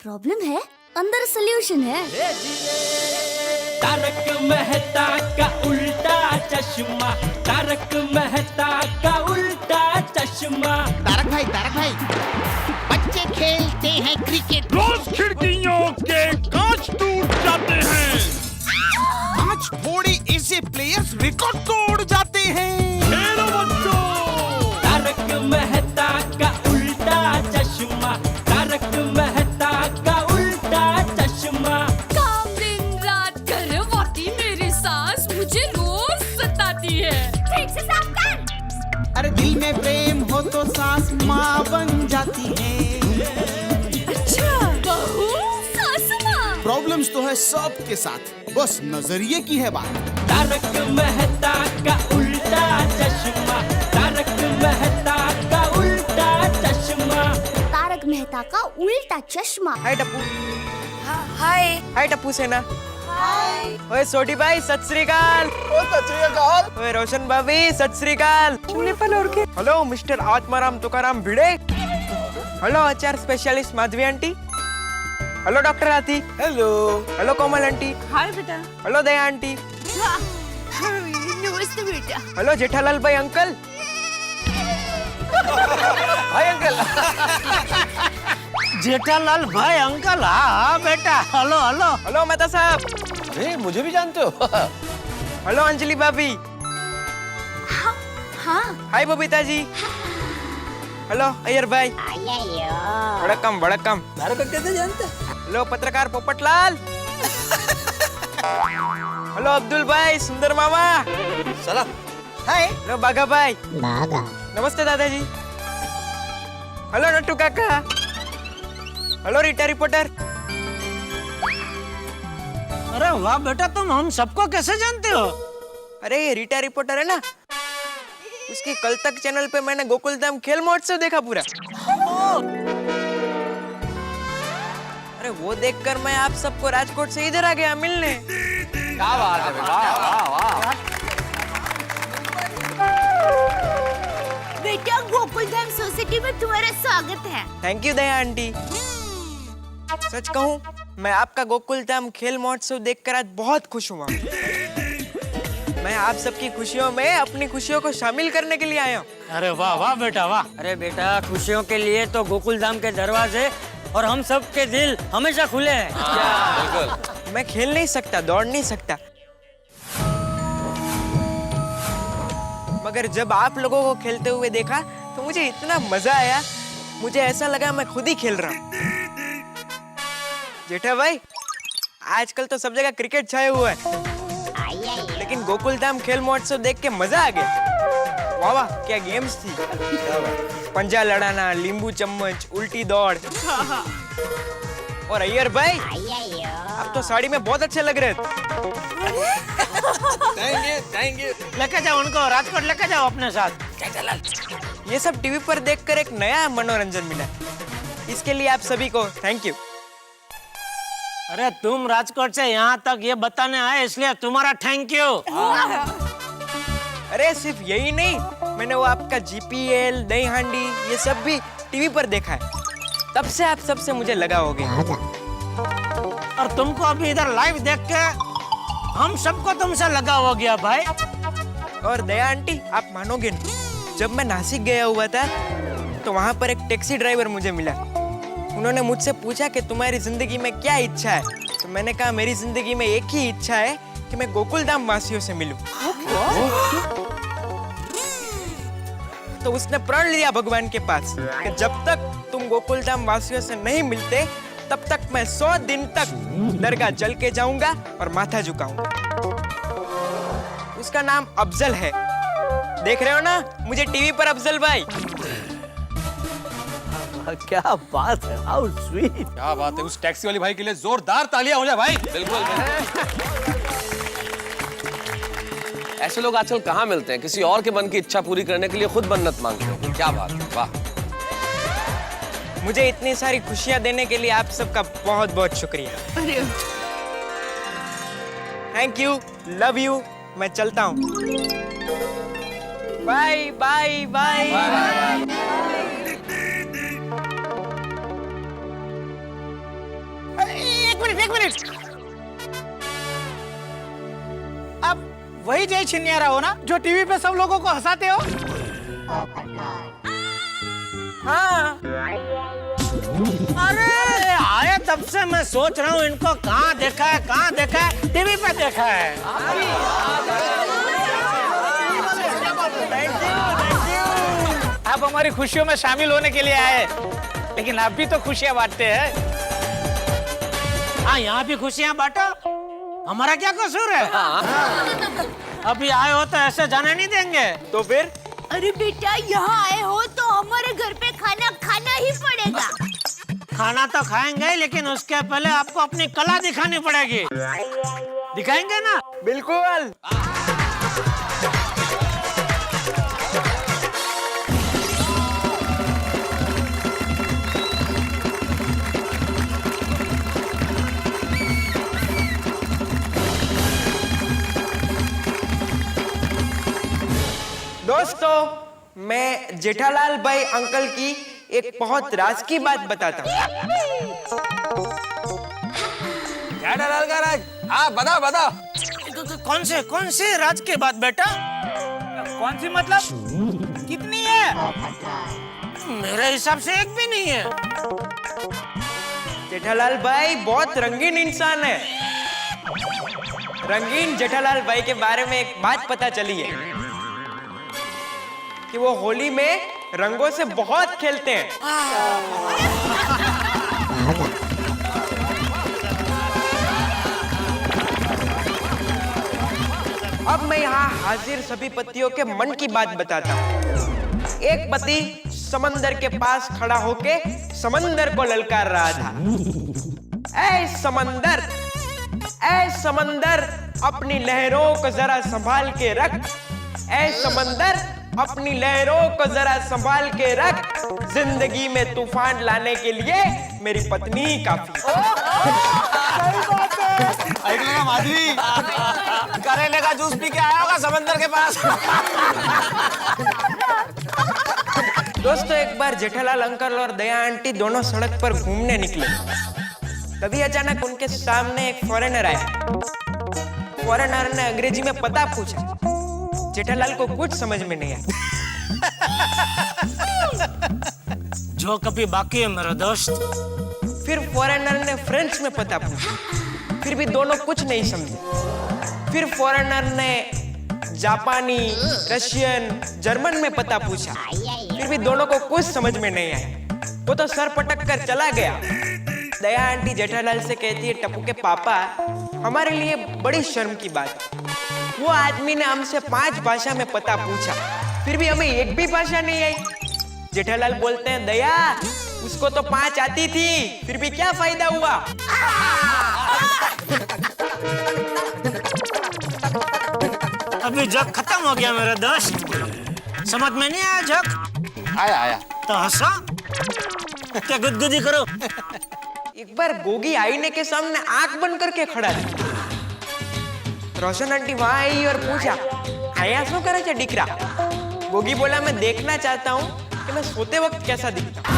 Problem है, अंदर solution है। तारक मेहता का उल्टा चश्मा, तारक मेहता का उल्टा चश्मा। तारक भाई, बच्चे खेलते हैं क्रिकेट, रोज खिड़कियों के कांच टूट जाते हैं। आज थोड़े ऐसे प्लेयर्स रिकॉर्ड तोड़ जाते हैं। खेलो बच्चों। तारक मेहता का उल्टा चश्मा, तारक मेहता का उल्टा चश्मा। काम दिन रात करवाती मेरी सास मुझे रोज सताती है। ठीक से साफ कर। अरे दिल में प्रेम हो तो सास माँ बन जाती है। अच्छा, बहू सास माँ। प्रॉब्लम्स तो है सबके साथ, बस नजरिए की है बात। तारक मेहता का उल्टा चश्मा, तारक मेहता का उल्टा चश्मा। तारक मेहता का उल्टा चश्मा। हाय टप्पू। हाय। हाय टप्पू सेना। ओए सोटी भाई सत श्री अकाल। ओए रोशन भाभी सत श्री अकाल। हेलो मिस्टर आत्माराम तुकाराम भिड़े। हेलो आचार specialist Madhavi aunty. Hello doctor आती। हेलो। हेलो कोमल आंटी। हाय बेटा। हेलो दया आंटी। नमस्ते बेटा। हेलो जेठालाल भाई अंकल। Hi uncle. जेठालाल भाई अंकल। हाँ बेटा, हेलो हेलो। हेलो मेहता साहब। अरे मुझे भी जानते हो। हेलो अंजलि भाभी। हाँ। हाय बबीता जी। हेलो अय्यर भाई। वड़कम वड़कम। मेरे को कैसे जानते? हेलो पत्रकार पोपटलाल। हेलो अब्दुल भाई सुंदर मामा। सलाम। हाय। हेलो बाघा भाई। नमस्ते दादाजी। हेलो नट्टू काका। Hello Rita reporter. अरे वाह बेटा, तुम हम सबको कैसे जानते हो? अरे ये रीटा रिपोर्टर है ना, उसकी कल तक चैनल पे मैंने गोकुलधाम खेल महोत्सव देखा पूरा। अरे वो देखकर मैं आप सबको राजकोट से इधर आ गया मिलने। क्या बात है बेटा, वाह वाह। बेटा गोकुलधाम सोसाइटी में तुम्हारा स्वागत है। Thank you Daya aunty. सच कहूँ मैं आपका गोकुलधाम खेल महोत्सव देखकर आज बहुत खुश हुआ। मैं आप सबकी खुशियों में अपनी खुशियों को शामिल करने के लिए आया हूँ। अरे वाह वाह बेटा वाह। अरे बेटा, खुशियों के लिए तो गोकुलधाम के दरवाजे और हम सब के दिल हमेशा खुले हैं। मैं खेल नहीं सकता, दौड़ नहीं सकता, मगर जब आप लोगों को खेलते हुए देखा तो मुझे इतना मजा आया, मुझे ऐसा लगा मैं खुद ही खेल रहा हूँ। जेठा भाई, आजकल तो सब जगह क्रिकेट छाया हुआ है, लेकिन गोकुलधाम खेल महोत्सव देख के मजा आ गया। वाह वाह क्या गेम्स थी। पंजा लड़ाना, नींबू चम्मच, उल्टी दौड़। और अय्यर भाई, आप तो साड़ी में बहुत अच्छे लग रहे थे। Thank you. लेके जाओ उनको, राजकोट लेके जाओ अपने साथ। ये सब टीवी पर देखकर एक नया मनोरंजन मिला, इसके लिए आप सभी को थैंक यू। अरे तुम राजकोट से यहाँ तक ये बताने आए, इसलिए तुम्हारा थैंक यू। अरे सिर्फ यही नहीं, मैंने वो आपका जीपीएल, दही हांडी ये सब भी टीवी पर देखा है, तब से आप सबसे मुझे लगा हो गया। और तुमको अभी इधर लाइव देख के हम सबको तुमसे लगा हो गया भाई। और दया आंटी, आप मानोगे नहीं, जब मैं नासिक गया हुआ था तो वहाँ पर एक टैक्सी ड्राइवर मुझे मिला। उन्होंने मुझसे पूछा कि तुम्हारी जिंदगी में क्या इच्छा है, तो मैंने कहा मेरी जिंदगी में एक ही इच्छा है कि मैं गोकुलधाम वासियों से मिलूं। तो उसने प्रण लिया भगवान के पास कि जब तक तुम गोकुलधाम वासियों से नहीं मिलते तब तक मैं 100 दिन तक दरगाह जल के जाऊंगा और माथा झुकाऊंगा। उसका नाम अफजल है, देख रहे हो ना मुझे टीवी पर अफजल भाई। क्या बात है, हाउ स्वीट। क्या बात है, उस टैक्सी वाली भाई के लिए जोरदार तालियां हो जाए भाई। बिल्कुल। ऐसे लोग आजकल कहाँ मिलते हैं, किसी और के मन की इच्छा पूरी करने के लिए खुद मन्नत मांगते हैं। क्या बात है, वाह। मुझे इतनी सारी खुशियां देने के लिए आप सबका बहुत बहुत शुक्रिया। थैंक यू, लव यू, मैं चलता हूँ। Bye bye bye. मिनट। आप वही जय छिन्यारा हो ना जो टीवी पे सब लोगों को हंसाते हो? हाँ। अरे आए तब से मैं सोच रहा हूँ इनको कहाँ देखा है, टीवी पे देखा है। आप हमारी खुशियों में शामिल होने के लिए आए, लेकिन आप भी तो खुशियाँ बांटते हैं। हाँ, यहाँ भी खुशियाँ बांटो, हमारा क्या कसूर है? अभी आए हो तो ऐसे जाने नहीं देंगे। तो फिर अरे बेटा, यहाँ आए हो तो हमारे घर पे खाना खाना ही पड़ेगा। खाना तो खाएंगे, लेकिन उसके पहले आपको अपनी कला दिखानी पड़ेगी। दिखाएंगे ना? बिल्कुल। दोस्तों, मैं जेठालाल भाई अंकल की एक बहुत राज की बात बताता हूँ। जेठालाल का राज? हाँ, बताओ बताओ। कौन से राज की बात बेटा? कौन सी मतलब? कितनी है? मेरे हिसाब से एक भी नहीं है। जेठालाल भाई बहुत रंगीन इंसान है। रंगीन जेठालाल भाई के बारे में एक बात पता चली है कि वो होली में रंगों से बहुत खेलते हैं। अब मैं यहाँ हाजिर सभी पतियों के मन की बात बताता हूँ। एक पति समंदर के पास खड़ा होके समंदर को ललकार रहा था, ऐ समंदर अपनी लहरों को जरा संभाल के रख, ऐ समंदर अपनी लहरों को जरा संभाल के रख, जिंदगी में तूफान लाने के लिए मेरी पत्नी काफी। माधवी, करेले का जूस पी के आया होगा समंदर के पास। दोस्तों, एक बार जेठालाल अंकल और दया आंटी दोनों सड़क पर घूमने निकले। तभी अचानक उनके सामने एक फॉरेनर आया। फॉरेनर ने अंग्रेजी में पता पूछा। जेठालाल को कुछ समझ में नहीं आया। जो कभी बाकी है मेरा दोस्त। फिर फॉरेनर ने फ्रेंच में पता पूछा, फिर भी दोनों कुछ नहीं समझे। फिर फॉरेनर ने जापानी, रशियन, जर्मन में पता पूछा, फिर भी दोनों को कुछ समझ में नहीं आया। वो तो सर पटक कर चला गया। दया आंटी जेठालाल से कहती है, टप्पू के पापा, हमारे लिए बड़ी शर्म की बात है। वो आदमी ने हमसे 5 भाषा में पता पूछा, फिर भी हमें एक भी भाषा नहीं आई। जेठालाल बोलते हैं, दया, उसको तो 5 आती थी, फिर भी क्या फायदा हुआ? अभी जग खत्म हो गया मेरा दोस्त। समझ में नहीं आया जग? आया। तो हंसा क्या गुदगुदी करो। एक बार गोगी आईने के सामने आंख बंद करके खड़ा था। रोशन आंटी वहां आई और पूछा, आया शो करे छे दीकरा? गोगी बोला, मैं देखना चाहता हूँ कि मैं सोते वक्त कैसा दिखता हूँ।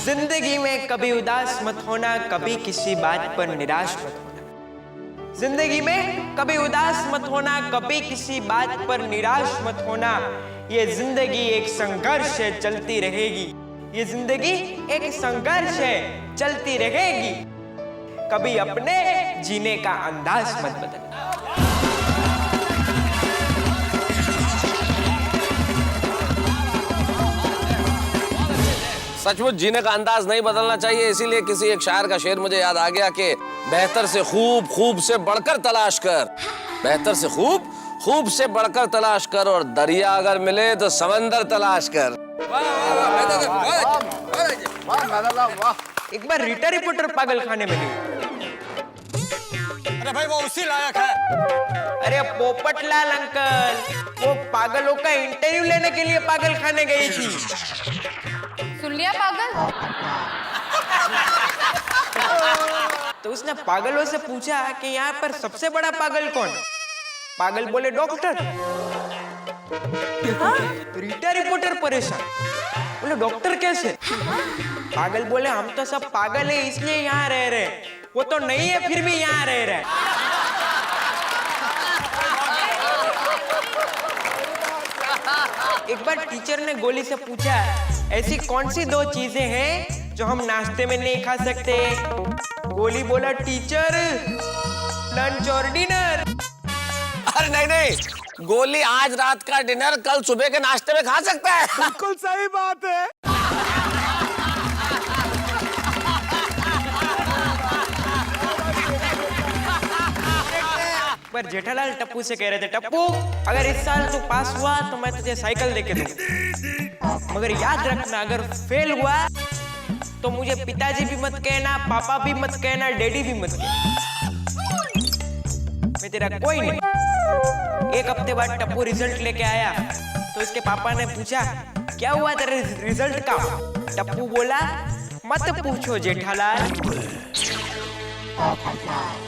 जिंदगी में कभी उदास मत होना, कभी किसी बात पर निराश मत होना। जिंदगी में कभी उदास मत होना, कभी किसी बात पर निराश मत होना। ये जिंदगी एक संघर्ष है, चलती रहेगी। ये जिंदगी एक संघर्ष है, चलती रहेगी। कभी अपने जीने का अंदाज मत बदलना। सचमुच जीने का अंदाज नहीं बदलना चाहिए, इसीलिए किसी एक शायर का शेर मुझे याद आ गया कि बेहतर से खूब, खूब से बढ़कर तलाश कर। बेहतर से खूब, खूब से बढ़कर तलाश कर, और दरिया अगर मिले तो समंदर तलाश कर। एक बार रीटा रिपोर्टर पागल खाने में गई। अरे भाई, वो उसी लायक है। अरे पोपटलाल अंकल, वो पागलों का इंटरव्यू लेने के लिए पागल खाने गई थी। सुन लिया पागल? तो उसने पागलों से पूछा कि यहाँ पर सबसे बड़ा पागल कौन? पागल बोले डॉक्टर। रीटा रिपोर्टर परेशान, बोले डॉक्टर कैसे? पागल बोले हम तो सब पागल है इसलिए यहाँ रह रहे हैं, वो तो नहीं है फिर भी यहाँ रह रहे हैं। एक बार टीचर ने गोली से पूछा, ऐसी कौन सी 2 चीजें हैं जो हम नाश्ते में नहीं खा सकते? गोली बोला, टीचर लंच और डिनर। अरे नहीं नहीं, गोली आज रात का डिनर कल सुबह के नाश्ते में खा सकता है। बिल्कुल सही बात है। पर जेठालाल टप्पू से कह रहे थे, टप्पू अगर इस साल तू पास हुआ तो मैं तुझे साइकिल देके दूंगा, मगर याद रखना अगर फेल हुआ तो मुझे पिताजी भी मत कहना, पापा भी मत कहना, डैडी भी मत कहना, मैं तेरा कोई नहीं। एक हफ्ते बाद टप्पू रिजल्ट लेके आया तो उसके पापा ने पूछा, क्या हुआ तेरे रिजल्ट का? टप्पू बोला, मत पूछो जेठालाल।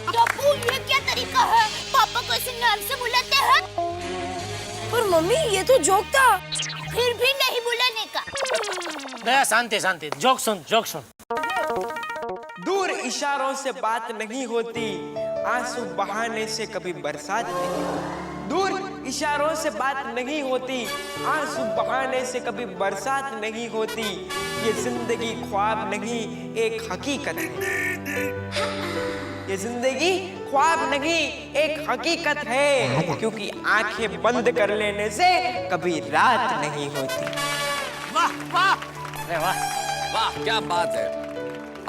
टप्पू ये क्या तरीका है? पापा को ऐसे नाम से बुलाते हैं? पर मम्मी ये तो जोक था। फिर भी नहीं बुलाने का। दया शांति शांति, जोक सुन जोक सुन। दूर इशारों से बात नहीं होती, आंसू बहाने से कभी बरसात नहीं। दूर इशारों से बात नहीं होती, आंसू बहाने से कभी बरसात नहीं होती। ये जिंदगी ख्वाब नहीं एक हकीकत है। ये जिंदगी ख्वाब नहीं एक हकीकत है, क्योंकि आंखें बंद कर लेने से कभी रात नहीं होती। वाह वाह, अरे वाह वाह, क्या बात है।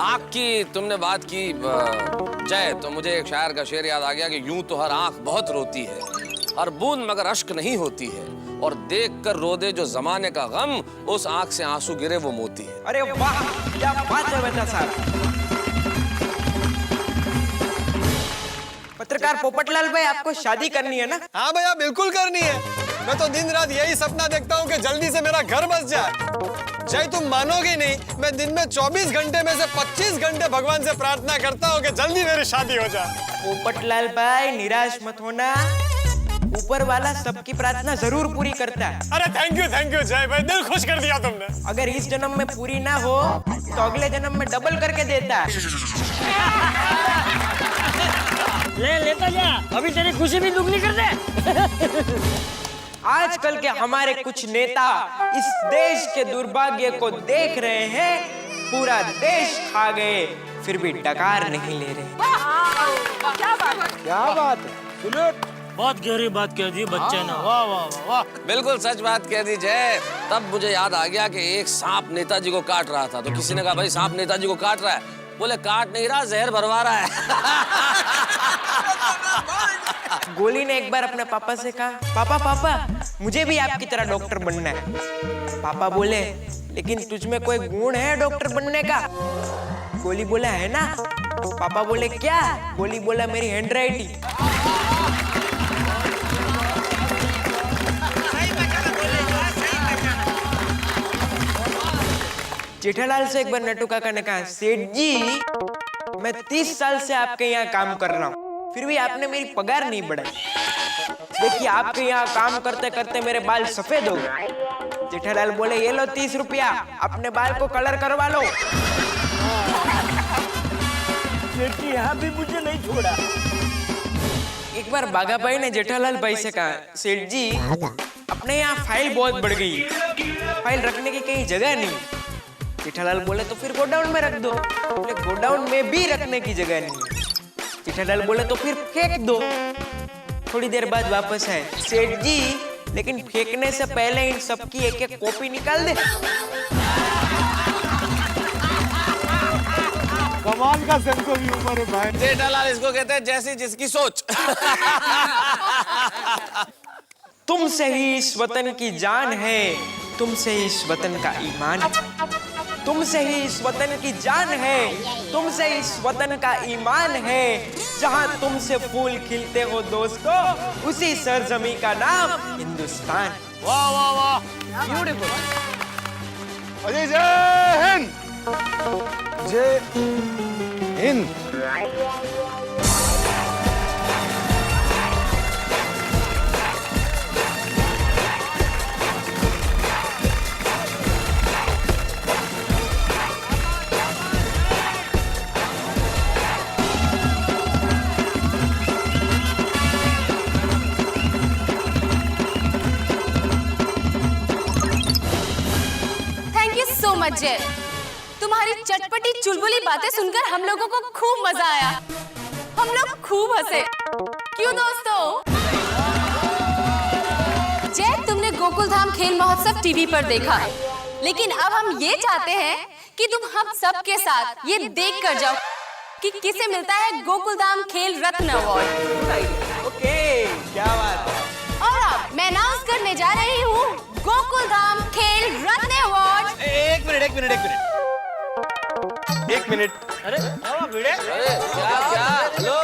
आँख की तुमने बात की जय, तो मुझे एक शायर का शेर याद आ गया कि यूं तो हर आँख बहुत रोती है, हर बूंद मगर अश्क नहीं होती है, और देख कर रो दे जो जमाने का गम, उस आँख से आंसू गिरे वो मोती है। अरे वाह, क्या बात है बेटा साहब। पत्रकार पोपटलाल भाई, आपको शादी करनी है ना? हाँ भैया, बिल्कुल करनी है। मैं तो दिन रात यही सपना देखता हूँ कि जल्दी से मेरा घर बस जाए। जय तुम मानोगे नहीं, मैं दिन में 24 घंटे में से 25 घंटे भगवान से प्रार्थना करता हूँ कि जल्दी मेरी शादी हो जाए। पोपटलाल भाई निराश मत होना, ऊपर वाला सबकी प्रार्थना जरूर पूरी करता है। अरे थैंक यू जय भाई, दिल खुश कर दिया तुमने। अगर इस जन्म में पूरी ना हो तो अगले जन्म में डबल करके देता है। ले लेता जा, अभी तेरी खुशी भी दुगनी कर दे। आजकल के हमारे कुछ नेता इस देश के दुर्भाग्य को देख रहे हैं, पूरा देश खा गए फिर भी डकार नहीं ले रहे। क्या बात है, बहुत गहरी बात कह दी बच्चे ने, वाह वाह वाह वाह। बिल्कुल सच बात कह दी जय। तब मुझे याद आ गया कि एक सांप नेताजी को काट रहा था, तो किसी ने कहा, भाई सांप नेताजी को काट रहा है? बोले, काट नहीं रहा, जहर भरवा रहा है। गोली ने एक बार अपने पापा से कहा, पापा पापा मुझे भी आपकी तरह डॉक्टर बनना है। पापा बोले, लेकिन तुझ में कोई गुण है डॉक्टर बनने का? गोली बोला, है ना। पापा बोले, क्या? गोली बोला, मेरी हैंडराइटिंग। जेठालाल से एक बार नट्टू काका ने कहा, सेठ जी मैं 30 साल से आपके यहाँ काम कर रहा हूँ, फिर भी आपने मेरी पगार नहीं बढ़ाई। देखिए आपके यहाँ काम करते करते मेरे बाल सफेद हो गए। जेठालाल बोले, ये लो 30 रुपया, अपने बाल को कलर करवा लो। सेठ जी यहाँ भी मुझे नहीं छोड़ा। एक बार बाघा भाई ने जेठालाल भाई से कहा, सेठ जी अपने यहाँ फाइल बहुत बढ़ गई, फाइल रखने की कहीं जगह नहीं। जेठालाल बोले, तो फिर गोडाउन में रख दो। बोले, गोडाउन में भी रखने की जगह नहीं। जेठालाल बोले, तो फिर फेंक दो। थोड़ी देर बाद वापस आए, सेठ जी लेकिन फेंकने से पहले इन सबकी एक एक कॉपी निकाल दे। कमाल का सेंस ऑफ ह्यूमर है भाई। जेठालाल इसको कहते हैं जैसी जिसकी सोच। तुमसे ही इस वतन की जान है, तुमसे ही इस वतन का ईमान है। तुमसे ही इस वतन की जान है, तुमसे इस वतन का ईमान है। जहां तुमसे फूल खिलते हो दोस्तों, उसी सरजमी का नाम हिंदुस्तान। वाह वाह वाह, ब्यूटीफुल। अजय जय हिंद, जय हिंद। मच जय। तुम्हारी चटपटी चुलबुली बातें सुनकर हम लोगों को खूब मजा आया। हम लोग खूब हंसे। क्यों दोस्तों? जय, तुमने गोकुल धाम खेल महोत्सव टीवी पर देखा, लेकिन अब हम ये चाहते हैं कि तुम हम सब के साथ ये देख कर जाओ कि किसे मिलता है गोकुल धाम खेल रत्न अवार्ड। ओके, क्या बात है। और अब मैं अनाउंस करने जा रही हूँ गोकुल धाम खेल रत्न अवार्ड। एक मिनट। अरे भिड़े, क्या हेलो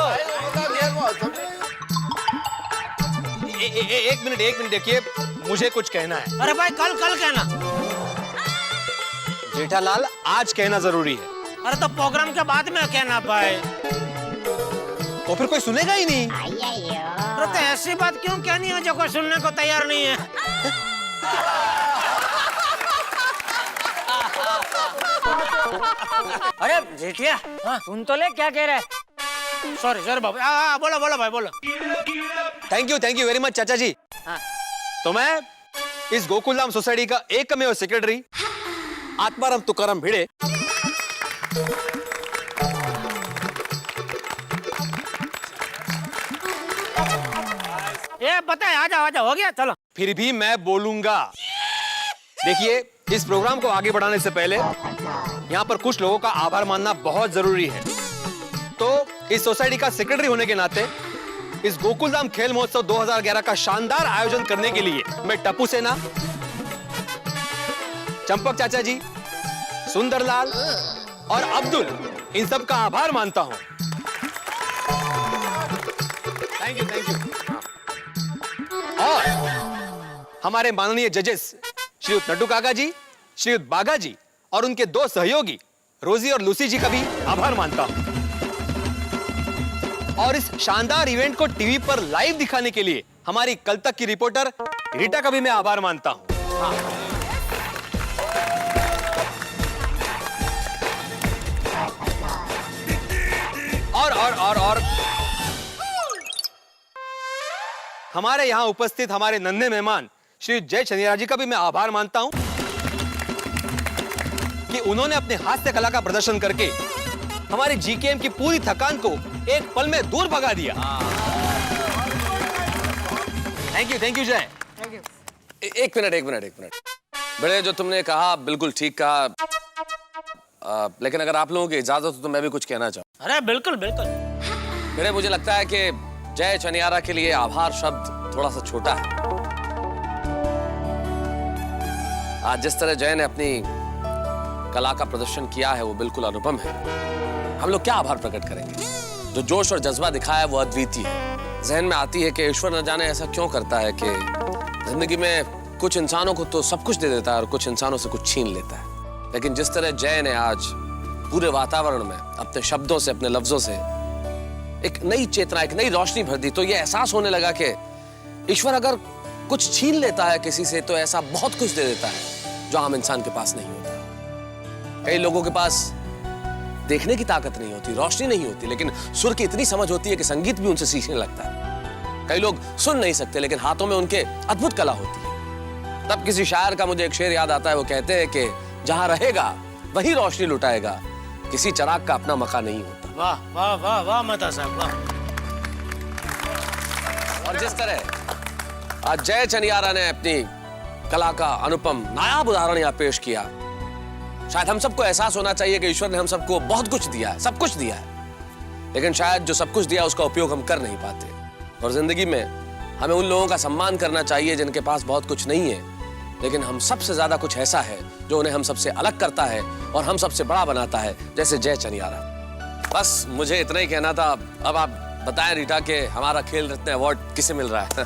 एक मिनट देखिए, मुझे कुछ कहना है। अरे भाई कल कहना। जेठालाल, आज कहना जरूरी है। अरे तो प्रोग्राम के बाद में कहना भाई। तो फिर कोई सुनेगा ही नहीं। अरे तो ऐसी बात क्यों कहनी है जो कोई सुनने को तैयार नहीं है? अरे जेठिया, सुन तो ले क्या कह रहा है। सॉरी बाबू। बोलो भाई बोलो। थैंक यू वेरी मच चाचा जी। तो मैं इस गोकुलधाम सोसाइटी का एकमेव सेक्रेटरी आत्माराम तुकाराम भिड़े ये बताए, आजा हो गया, चलो। फिर भी मैं बोलूंगा। देखिए, इस प्रोग्राम को आगे बढ़ाने से पहले यहाँ पर कुछ लोगों का आभार मानना बहुत जरूरी है। तो इस सोसाइटी का सेक्रेटरी होने के नाते इस गोकुलधाम खेल महोत्सव 2011 का शानदार आयोजन करने के लिए मैं टप्पू सेना, चंपक चाचा जी, सुंदरलाल और अब्दुल, इन सब का आभार मानता हूं। Thank you. और हमारे माननीय जजेस श्रीयुत नड्डू काका जी, श्रीयुत बागा जी और उनके दो सहयोगी रोजी और लूसी जी का भी आभार मानता हूं। और इस शानदार इवेंट को टीवी पर लाइव दिखाने के लिए हमारी कल तक की रिपोर्टर रीटा का भी मैं आभार मानता हूं। और हमारे यहां उपस्थित हमारे नन्हे मेहमान श्री जय चनियारा जी का भी मैं आभार मानता हूं कि उन्होंने अपने हास्य कला का प्रदर्शन करके हमारे जीकेएम की पूरी थकान को एक पल में दूर भगा दिया। थैंक यू जय। एक मिनट बड़े, जो तुमने कहा बिल्कुल ठीक कहा, लेकिन अगर आप लोगों की इजाजत हो तो मैं भी कुछ कहना चाहूँ। अरे बिल्कुल। बड़े, मुझे लगता है कि जय चनियारा के लिए आभार शब्द थोड़ा सा छोटा है। आज जिस तरह जय ने अपनी कला का प्रदर्शन किया है वो बिल्कुल अनुपम है। हम लोग क्या आभार प्रकट करेंगे? जो जोश और जज्बा दिखाया है वो अद्वितीय है। जहन में आती है कि ईश्वर न जाने ऐसा क्यों करता है कि जिंदगी में कुछ इंसानों को तो सब कुछ दे देता है और कुछ इंसानों से कुछ छीन लेता है। लेकिन जिस तरह जय ने आज पूरे वातावरण में अपने शब्दों से, अपने लफ्जों से एक नई चेतना, एक नई रोशनी भर दी, तो ये एहसास होने लगा कि ईश्वर अगर कुछ छीन लेता है किसी से तो ऐसा बहुत कुछ दे देता है जो आम इंसान के पास नहीं होता। कई लोगों के पास देखने की ताकत नहीं होती, रोशनी नहीं होती, लेकिन सुर की इतनी समझ होती है कि संगीत भी उनसे सीखने लगता है। कई लोग सुन नहीं सकते लेकिन हाथों में उनके अद्भुत कला होती है। तब किसी शायर का मुझे एक शेर याद आता है, वो कहते हैं कि जहां रहेगा वही रोशनी लुटाएगा, किसी चिराग का अपना मकान नहीं होता। वाह मता साहब, वाह। और जिस तरह आज जय चनियारा ने अपनी कला का अनुपम नायाब उदाहरण यहाँ पेश किया, शायद हम सबको एहसास होना चाहिए कि ईश्वर ने हम सबको बहुत कुछ दिया है, सब कुछ दिया है, लेकिन शायद जो सब कुछ दिया उसका उपयोग हम कर नहीं पाते। और जिंदगी में हमें उन लोगों का सम्मान करना चाहिए जिनके पास बहुत कुछ नहीं है, लेकिन हम सबसे ज्यादा कुछ ऐसा है जो उन्हें हम सबसे अलग करता है और हम सबसे बड़ा बनाता है, जैसे जय चनियारा। बस मुझे इतना ही कहना था। अब आप बताएं रीटा के हमारा खेल रत्न अवार्ड किसे मिल रहा है?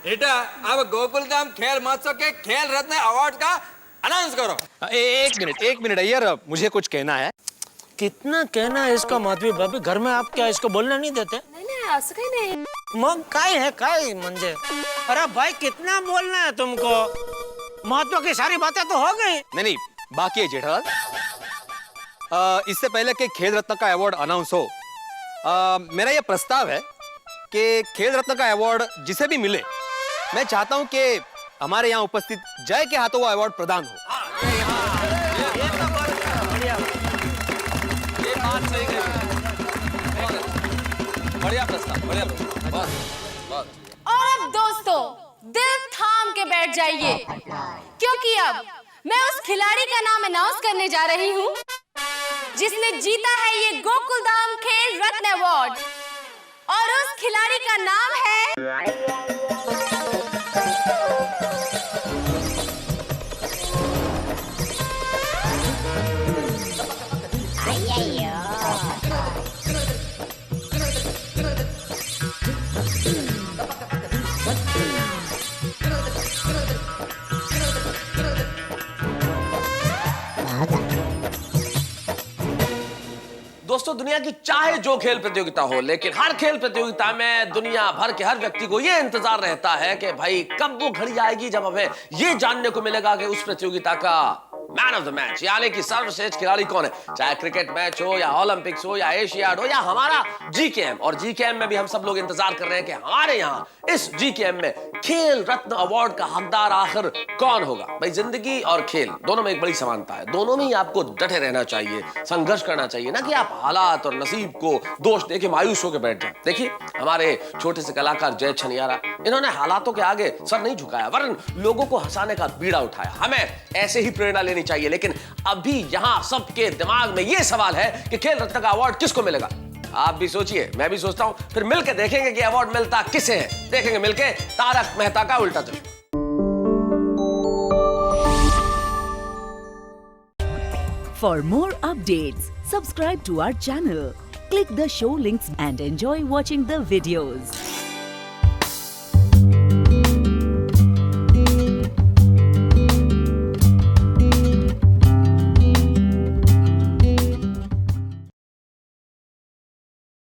रीटा, अब गोकुलधाम खेल महोत्सव के खेल रत्न अवार्ड का अनाउंस करो। एक मिनट यार, मुझे कुछ कहना है। कितना कहना है इसका माधवी भाभी? घर में आप क्या इसको बोलने नहीं देते? नहीं, असं काही नाही। मग काय म्हणजे? अरे भाई कितना बोलना है तुमको? महत्व की सारी बातें तो हो गई। नहीं, बाकी है जेठालाल। इससे पहले कि खेल रत्न का अवार्ड अनाउंस हो, मेरा यह प्रस्ताव है कि खेल रत्न का अवार्ड जिसे भी मिले मैं चाहता हूं कि हमारे यहाँ उपस्थित जय के हाथों वो अवार्ड प्रदान हो। ये बात सही कही। बढ़िया प्रस्ताव, बढ़िया प्रस्ताव। बहुत, बहुत। और अब दोस्तों दिल थाम के बैठ जाइए, क्योंकि अब मैं उस खिलाड़ी का नाम अनाउंस करने जा रही हूँ जिसने जीता है ये गोकुल धाम खेल रत्न अवार्ड, और उस खिलाड़ी का नाम है दोस्तों, दुनिया की चाहे जो खेल प्रतियोगिता हो, लेकिन हर खेल प्रतियोगिता में दुनिया भर के हर व्यक्ति को यह इंतजार रहता है कि भाई कब वो घड़ी आएगी जब हमें यह जानने को मिलेगा कि उस प्रतियोगिता का मैन ऑफ द मैच यानी कि सर्वश्रेष्ठ खिलाड़ी कौन है। चाहे क्रिकेट मैच हो या ओलंपिक्स हो या एशियाड हो या हमारा जीकेएम, और जीकेएम में भी हम सब लोग इंतजार कर रहे हैं कि हमारे यहाँ इस जीकेएम में खेल रत्न अवार्ड का हकदार आखिर कौन होगा। भाई जिंदगी और खेल दोनों में एक बड़ी समानता है, दोनों में ही आपको डटे रहना चाहिए, संघर्ष करना चाहिए, ना कि आप हालात और नसीब को दोष देके मायूस होकर बैठ जाए। देखिए हमारे छोटे से कलाकार जय छनियारा, इन्होंने हालातों के आगे सर नहीं झुकाया, वरन लोगों को हंसाने का बीड़ा उठाया। हमें ऐसे ही प्रेरणा लेनी चाहिए। लेकिन अभी यहां सबके दिमाग में यह सवाल है कि खेल रत्न का अवार्ड किसको मिलेगा। आप भी सोचिए, मैं भी सोचता हूं, फिर मिलकर देखेंगे कि अवार्ड मिलता किसे है। देखेंगे मिलके तारक मेहता का उल्टा चश्मा। For more updates, subscribe to our channel, click the show links and enjoy watching the videos.